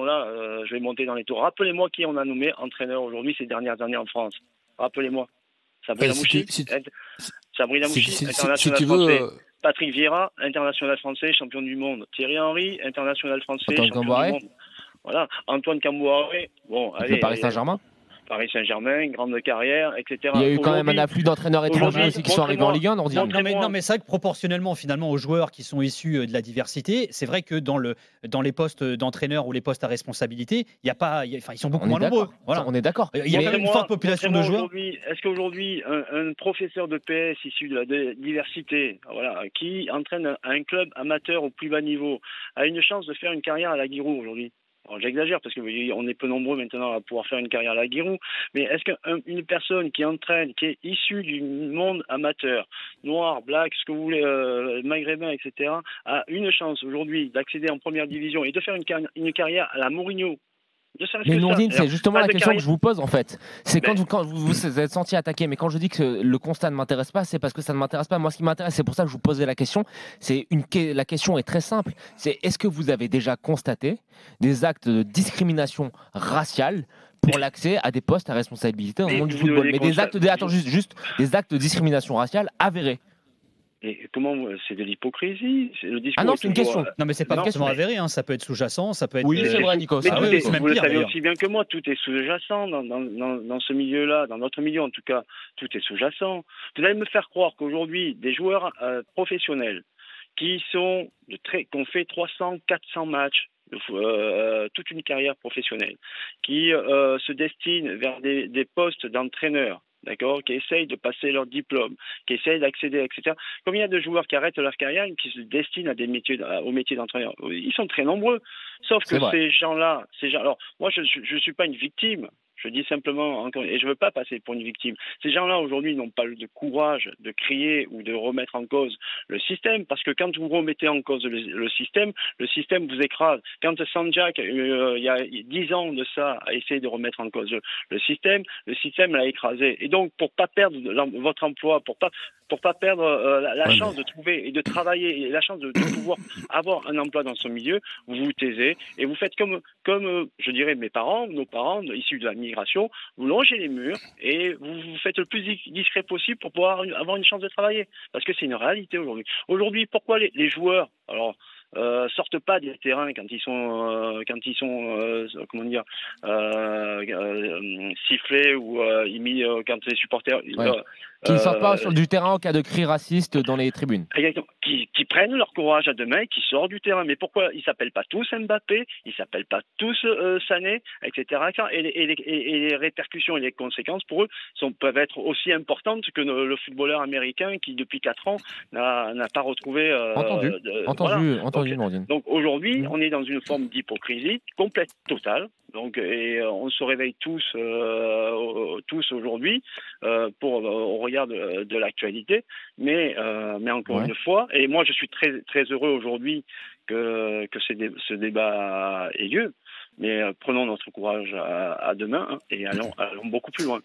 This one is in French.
sont là, je vais monter dans les tours. Rappelez-moi qui on a nommé entraîneur aujourd'hui ces dernières années en France. Rappelez-moi. Sabri Lamouchi, Sabri Lamouchi, international tu français. veux, Patrick Vieira, international français, champion du monde. Thierry Henry, international français, Antoine champion du Camboire, monde. Voilà. Antoine Camboire, bon, avec le allez, Paris Saint-Germain. Paris Saint-Germain, grande carrière, etc. Il y a eu quand même un afflux d'entraîneurs étrangers aussi qui sont arrivés en Ligue 1, Nourdine. Non, mais c'est vrai que proportionnellement finalement aux joueurs qui sont issus de la diversité, c'est vrai que dans les postes d'entraîneurs ou les postes à responsabilité, il y a pas, ils sont beaucoup moins nombreux. Voilà. On est d'accord. Il y a quand même une forte population de joueurs. Est-ce qu'aujourd'hui, un professeur de PS issu de la diversité, voilà, qui entraîne un club amateur au plus bas niveau, a une chance de faire une carrière à la Giroud aujourd'hui? Alors, j'exagère parce qu'on est peu nombreux maintenant à pouvoir faire une carrière à la Giroud, mais est-ce qu'une personne qui entraîne, qui est issue du monde amateur, noir, black, ce que vous voulez, maghrébin, etc., a une chance aujourd'hui d'accéder en première division et de faire une carrière à la Mourinho? Mais Nourdine, c'est justement la question que je vous pose en fait. C'est quand vous vous êtes senti attaqué, mais quand je dis que le constat ne m'intéresse pas, c'est parce que ça ne m'intéresse pas. Moi, ce qui m'intéresse, c'est pour ça que je vous posais la question. La question est très simple. C'est est-ce que vous avez déjà constaté des actes de discrimination raciale pour l'accès à des postes à responsabilité dans le monde du football? Mais des actes, juste des actes de discrimination raciale avérés. Et comment c'est de l'hypocrisie? Ah non, c'est une question. Non, mais c'est pas forcément avéré. Hein. Ça peut être sous-jacent, ça peut être. Oui, c'est vrai, Nico. Vous le savez aussi bien que moi. Tout est sous-jacent dans ce milieu-là, dans notre milieu en tout cas. Tout est sous-jacent. Vous allez me faire croire qu'aujourd'hui, des joueurs professionnels qui ont fait 300, 400 matchs, toute une carrière professionnelle, qui se destinent vers des postes d'entraîneur, d'accord, qui essayent de passer leur diplôme, qui essayent d'accéder, etc. Combien de joueurs qui arrêtent leur carrière et qui se destinent à au métier d'entraîneur? Ils sont très nombreux. Sauf que ces gens-là, alors moi je suis pas une victime. Je dis simplement, et je ne veux pas passer pour une victime. Ces gens-là, aujourd'hui, n'ont pas le courage de crier ou de remettre en cause le système, parce que quand vous remettez en cause le système vous écrase. Quand Sanjak, il y a 10 ans de ça, a essayé de remettre en cause le système l'a écrasé. Et donc, pour pas perdre votre emploi, pour pas perdre la chance de trouver et de travailler, et la chance de pouvoir avoir un emploi dans ce milieu, vous vous taisez et vous faites comme je dirais nos parents issus de la migration, vous longez les murs et vous faites le plus discret possible pour pouvoir avoir une chance de travailler. Parce que c'est une réalité aujourd'hui. Aujourd'hui, pourquoi les joueurs, alors, sortent pas des terrains quand ils sont comment dire, sifflés ou mis quand les supporters qui ne sortent pas du terrain en cas de cris racistes dans les tribunes. Exactement. Qui prennent leur courage à deux mains et qui sortent du terrain. Mais pourquoi ils s'appellent pas tous Mbappé, ils s'appellent pas tous Sané, etc. Et les répercussions et les conséquences pour eux peuvent être aussi importantes que le footballeur américain qui depuis 4 ans n'a pas retrouvé. Entendu, Nourdine. Donc aujourd'hui, on est dans une forme d'hypocrisie complète, totale. Donc, et on se réveille tous aujourd'hui au regard de l'actualité, mais encore une fois, et moi je suis très très heureux aujourd'hui que ce débat ait lieu, mais prenons notre courage à deux mains et allons beaucoup plus loin.